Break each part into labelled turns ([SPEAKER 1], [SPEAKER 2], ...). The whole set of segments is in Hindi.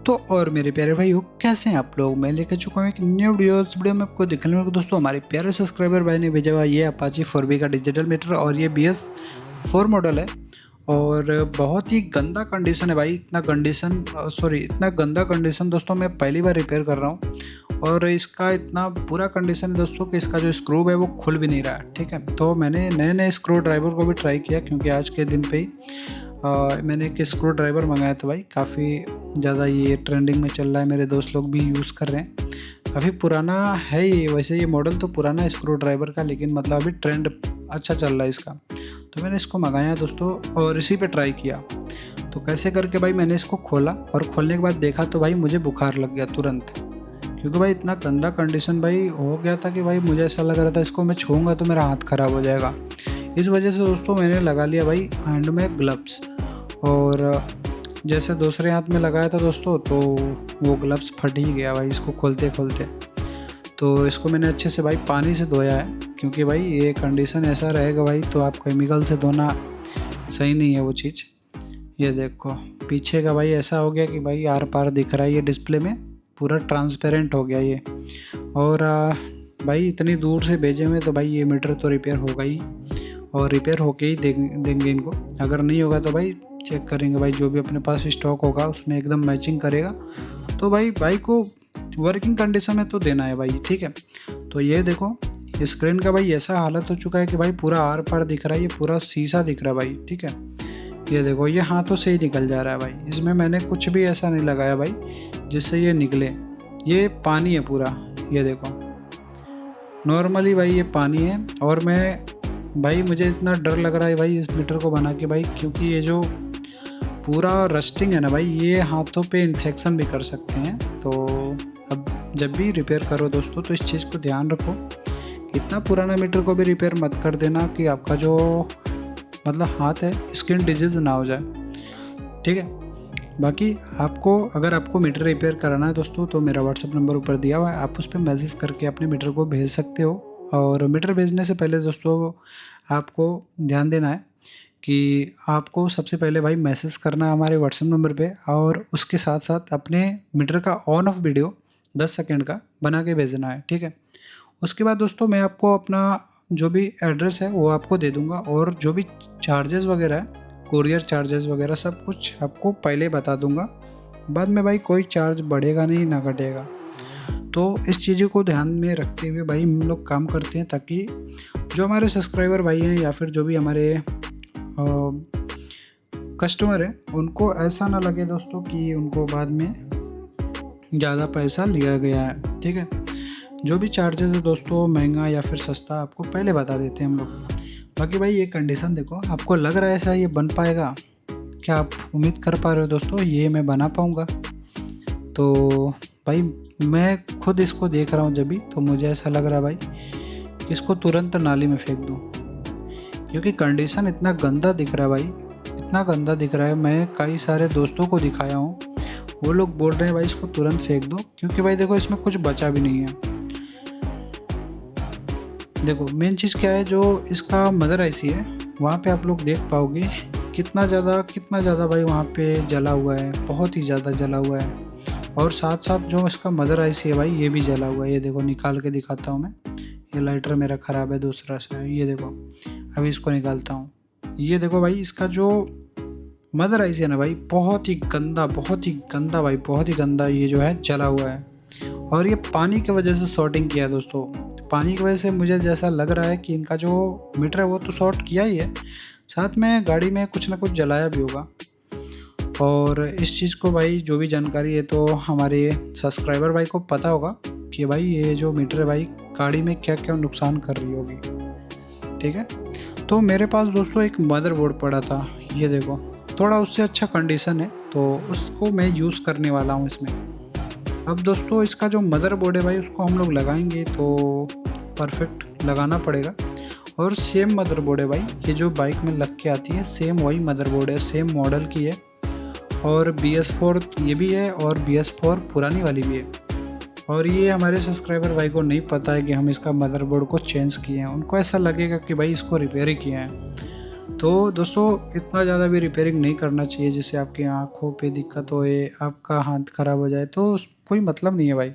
[SPEAKER 1] तो और मेरे प्यारे भाइयों, कैसे हैं आप लोग। मैं लेकर चुका हूँ एक न्यू वीडियो। इस वीडियो में आपको दिखाने वाला दोस्तों हमारे प्यारे सब्सक्राइबर भाई ने भेजा हुआ ये अपाची 4B का डिजिटल मीटर और ये BS4 मॉडल है और बहुत ही गंदा कंडीशन है भाई। इतना गंदा कंडीशन दोस्तों मैं पहली बार रिपेयर कर रहा हूँ और इसका इतना बुरा कंडीशन है दोस्तों कि इसका जो स्क्रू है वो खुल भी नहीं रहा है। ठीक है, तो मैंने नए स्क्रू ड्राइवर को भी ट्राई किया क्योंकि आज के दिन पे ही मैंने एक स्क्रू ड्राइवर मंगाया था भाई। काफ़ी ज़्यादा ये ट्रेंडिंग में चल रहा है, मेरे दोस्त लोग भी यूज़ कर रहे हैं। काफ़ी पुराना है ये, वैसे ये मॉडल तो पुराना है स्क्रू ड्राइवर का, लेकिन मतलब अभी ट्रेंड अच्छा चल रहा है इसका। तो मैंने इसको मंगाया दोस्तों और इसी पे ट्राई किया। तो कैसे करके भाई मैंने इसको खोला और खोलने के बाद देखा तो भाई मुझे बुखार लग गया तुरंत, क्योंकि भाई इतना गंदा कंडीशन भाई हो गया था कि भाई मुझे ऐसा लग रहा था इसको मैं छूँगा तो मेरा हाथ ख़राब हो जाएगा। इस वजह से दोस्तों मैंने लगा लिया भाई हैंड में ग्लव्स, और जैसे दूसरे हाथ में लगाया था दोस्तों तो वो ग्लव्स फट ही गया भाई इसको खोलते खोलते। तो इसको मैंने अच्छे से भाई पानी से धोया है, क्योंकि भाई ये कंडीशन ऐसा रहेगा भाई तो आप केमिकल से धोना सही नहीं है वो चीज़। ये देखो पीछे का भाई ऐसा हो गया कि भाई आर पार दिख रहा है, ये डिस्प्ले में पूरा ट्रांसपेरेंट हो गया ये। और भाई इतनी दूर से भेजे हुए तो भाई ये मीटर तो रिपेयर होगा ही, और रिपेयर होके ही देंगे इनको। अगर नहीं होगा तो भाई चेक करेंगे भाई, जो भी अपने पास स्टॉक होगा उसमें एकदम मैचिंग करेगा तो भाई को वर्किंग कंडीशन में तो देना है भाई। ठीक है, तो ये देखो स्क्रीन का भाई ऐसा हालत हो चुका है कि भाई पूरा आर पार दिख रहा है, ये पूरा शीशा दिख रहा है भाई। ठीक है, ये देखो ये हाथों से ही निकल जा रहा है भाई, इसमें मैंने कुछ भी ऐसा नहीं लगाया भाई जिससे ये निकले। ये पानी है पूरा, ये देखो नॉर्मली भाई ये पानी है। और भाई मुझे इतना डर लग रहा है भाई इस मीटर को बना के भाई, क्योंकि ये जो पूरा रस्टिंग है ना भाई, ये हाथों पे इन्फेक्शन भी कर सकते हैं। तो अब जब भी रिपेयर करो दोस्तों तो इस चीज़ को ध्यान रखो, इतना पुराना मीटर को भी रिपेयर मत कर देना कि आपका जो मतलब हाथ है स्किन डिजीज़ ना हो जाए। ठीक है, बाकी अगर आपको मीटर रिपेयर कराना है दोस्तों तो मेरा व्हाट्सअप नंबर ऊपर दिया हुआ है, आप उस पर मैसेज करके अपने मीटर को भेज सकते हो। और मीटर भेजने से पहले दोस्तों आपको ध्यान देना है कि आपको सबसे पहले भाई मैसेज करना है हमारे व्हाट्सएप नंबर पे, और उसके साथ साथ अपने मीटर का ऑन ऑफ वीडियो 10 सेकंड का बना के भेजना है। ठीक है, उसके बाद दोस्तों मैं आपको अपना जो भी एड्रेस है वो आपको दे दूंगा, और जो भी चार्जेस वगैरह है, कोरियर चार्जेस वगैरह सब कुछ आपको पहले बता दूंगा। बाद में भाई कोई चार्ज बढ़ेगा नहीं ना घटेगा। तो इस चीज़ों को ध्यान में रखते हुए भाई हम लोग काम करते हैं, ताकि जो हमारे सब्सक्राइबर भाई हैं या फिर जो भी हमारे कस्टमर है उनको ऐसा ना लगे दोस्तों कि उनको बाद में ज़्यादा पैसा लिया गया है। ठीक है, जो भी चार्जेस है दोस्तों महंगा या फिर सस्ता आपको पहले बता देते हैं हम लोग। बाकी भाई ये कंडीशन देखो, आपको लग रहा है ऐसा ये बन पाएगा क्या? आप उम्मीद कर पा रहे हो दोस्तों ये मैं बना पाऊँगा? तो भाई मैं खुद इसको देख रहा हूँ जब भी, तो मुझे ऐसा लग रहा है भाई कि इसको तुरंत नाली में फेंक दूँ, क्योंकि कंडीशन इतना गंदा दिख रहा है भाई, इतना गंदा दिख रहा है। मैं कई सारे दोस्तों को दिखाया हूँ, वो लोग बोल रहे हैं भाई इसको तुरंत फेंक दो, क्योंकि भाई देखो इसमें कुछ बचा भी नहीं है। देखो मेन चीज़ क्या है, जो इसका मदर आईसी है वहाँ पे आप लोग देख पाओगे कितना ज़्यादा भाई वहाँ पे जला हुआ है, बहुत ही ज़्यादा जला हुआ है। और साथ साथ जो इसका मदर आईसी है भाई ये भी जला हुआ है। ये देखो निकाल के दिखाता हूँ मैं, ये लाइटर मेरा ख़राब है दूसरा से, ये देखो अभी इसको निकालता हूँ। ये देखो भाई इसका जो मदर आईसी है ना भाई बहुत ही गंदा भाई, बहुत ही गंदा ये जो है जला हुआ है। और ये पानी की वजह से शॉर्टिंग किया है दोस्तों, पानी की वजह से मुझे जैसा लग रहा है कि इनका जो मीटर है वो तो शॉर्ट किया ही है, साथ में गाड़ी में कुछ ना कुछ जलाया भी होगा। और इस चीज़ को भाई जो भी जानकारी है तो हमारे सब्सक्राइबर भाई को पता होगा कि भाई ये जो मीटर है भाई गाड़ी में क्या क्या नुकसान कर रही होगी। ठीक है, तो मेरे पास दोस्तों एक मदरबोर्ड पड़ा था, ये देखो थोड़ा उससे अच्छा कंडीशन है तो उसको मैं यूज़ करने वाला हूँ इसमें। अब दोस्तों इसका जो मदरबोर्ड है भाई उसको हम लोग लगाएंगे तो परफेक्ट लगाना पड़ेगा। और सेम मदरबोर्ड है भाई, ये जो बाइक में लग के आती है सेम वही मदरबोर्ड है, सेम मॉडल की है। और BS4 ये भी है और BS4 पुरानी वाली भी है। और ये हमारे सब्सक्राइबर भाई को नहीं पता है कि हम इसका मदरबोर्ड को चेंज किए हैं, उनको ऐसा लगेगा कि भाई इसको रिपेयर ही किया है। तो दोस्तों इतना ज़्यादा भी रिपेयरिंग नहीं करना चाहिए जिससे आपकी आँखों पे दिक्कत होए, आपका हाथ ख़राब हो जाए, तो कोई मतलब नहीं है भाई।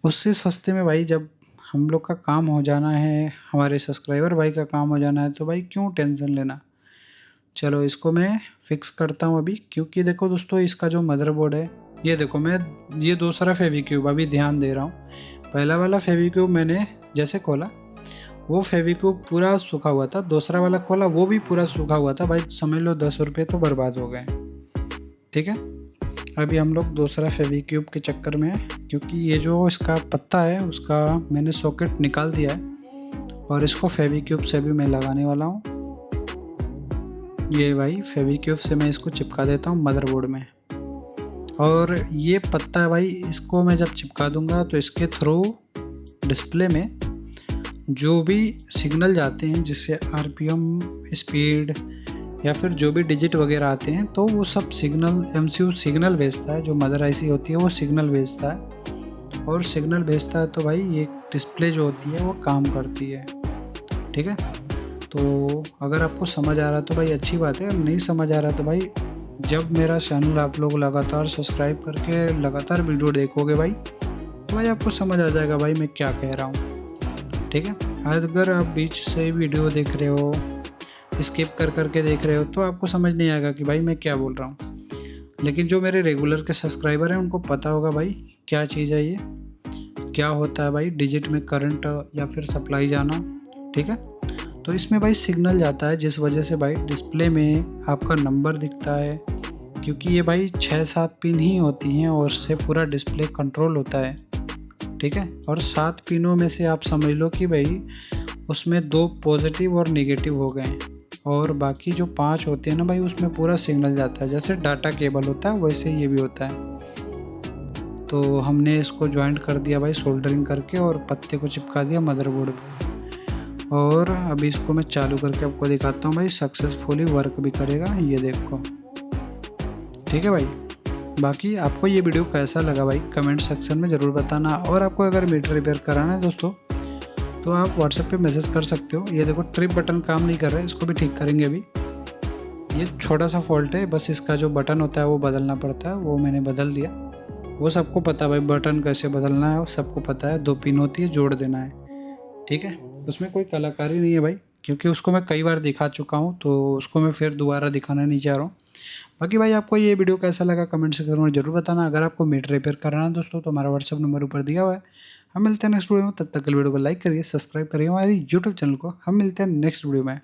[SPEAKER 1] उससे सस्ते में भाई जब हम लोग का काम हो जाना है, हमारे सब्सक्राइबर भाई का काम हो जाना है, तो भाई क्यों टेंशन लेना। चलो इसको मैं फ़िक्स करता हूँ अभी, क्योंकि देखो दोस्तों इसका जो मदरबोर्ड है, ये देखो मैं ये दूसरा फेविक्यूब अभी ध्यान दे रहा हूँ। पहला वाला फेविक्यूब मैंने जैसे खोला वो फेविक्यूब पूरा सूखा हुआ था, दूसरा वाला खोला वो भी पूरा सूखा हुआ था। भाई समझ लो 10 रुपये तो बर्बाद हो गए। ठीक है, अभी हम लोग दूसरा फेविक्यूब के चक्कर में हैं, क्योंकि ये जो इसका पत्ता है उसका मैंने सॉकेट निकाल दिया है और इसको फेविक्यूब से भी मैं लगाने वाला हूँ। ये भाई फेविक्यूब से मैं इसको चिपका देता हूँ मदरबोर्ड में। और ये पत्ता भाई इसको मैं जब चिपका दूंगा तो इसके थ्रू डिस्प्ले में जो भी सिग्नल जाते हैं, जिससे आरपीएम, स्पीड या फिर जो भी डिजिट वगैरह आते हैं, तो वो सब सिग्नल एमसीयू सिग्नल भेजता है। जो मदर आईसी होती है वो सिग्नल भेजता है, और सिग्नल भेजता है तो भाई ये डिस्प्ले जो होती है वो काम करती है। ठीक है, तो अगर आपको समझ आ रहा है तो भाई अच्छी बात है, नहीं समझ आ रहा तो भाई जब मेरा चैनल आप लोग लगातार सब्सक्राइब करके लगातार वीडियो देखोगे भाई, तो भाई आपको समझ आ जाएगा भाई मैं क्या कह रहा हूँ। ठीक है, अगर आप बीच से वीडियो देख रहे हो, स्किप कर करके देख रहे हो, तो आपको समझ नहीं आएगा कि भाई मैं क्या बोल रहा हूँ। लेकिन जो मेरे रेगुलर के सब्सक्राइबर हैं उनको पता होगा भाई क्या चीज़ है, ये क्या होता है भाई डिजिट में करंट या फिर सप्लाई जाना। ठीक है, तो इसमें भाई सिग्नल जाता है, जिस वजह से भाई डिस्प्ले में आपका नंबर दिखता है, क्योंकि ये भाई 6-7 पिन ही होती हैं और उससे पूरा डिस्प्ले कंट्रोल होता है। ठीक है, और 7 पिनों में से आप समझ लो कि भाई उसमें 2 पॉजिटिव और नेगेटिव हो गए, और बाकी जो 5 होते हैं ना भाई उसमें पूरा सिग्नल जाता है। जैसे डाटा केबल होता है वैसे ये भी होता है। तो हमने इसको ज्वाइंट कर दिया भाई सोल्डरिंग करके, और पत्ते को चिपका दिया मदरबोर्ड पे। और अभी इसको मैं चालू करके आपको दिखाता हूँ भाई, सक्सेसफुली वर्क भी करेगा, ये देखो। ठीक है भाई, बाकी आपको ये वीडियो कैसा लगा भाई कमेंट सेक्शन में ज़रूर बताना। और आपको अगर मीटर रिपेयर कराना है दोस्तों, तो आप व्हाट्सएप पे मैसेज कर सकते हो। ये देखो ट्रिप बटन काम नहीं कर रहा है, इसको भी ठीक करेंगे अभी। ये छोटा सा फॉल्ट है, बस इसका जो बटन होता है वो बदलना पड़ता है, वो मैंने बदल दिया। वो सबको पता है भाई बटन कैसे बदलना है, वो सबको पता है। 2 पिन होती है, जोड़ देना है। ठीक है, उसमें कोई कलाकारी नहीं है भाई, क्योंकि उसको मैं कई बार दिखा चुका हूँ, तो उसको मैं फिर दोबारा दिखाना नहीं चाह रहा हूँ। बाकी भाई आपको ये वीडियो कैसा लगा कमेंट सेक्शन में जरूर बताना। अगर आपको मीटर रिपेयर कराना है दोस्तों, तो हमारा व्हाट्सअप नंबर ऊपर दिया हुआ है। हम मिलते हैं नेक्स्ट वीडियो में, तब तक के वीडियो को लाइक करिए, सब्सक्राइब करिए हमारी यूट्यूब चैनल को। हम मिलते हैं नेक्स्ट वीडियो में।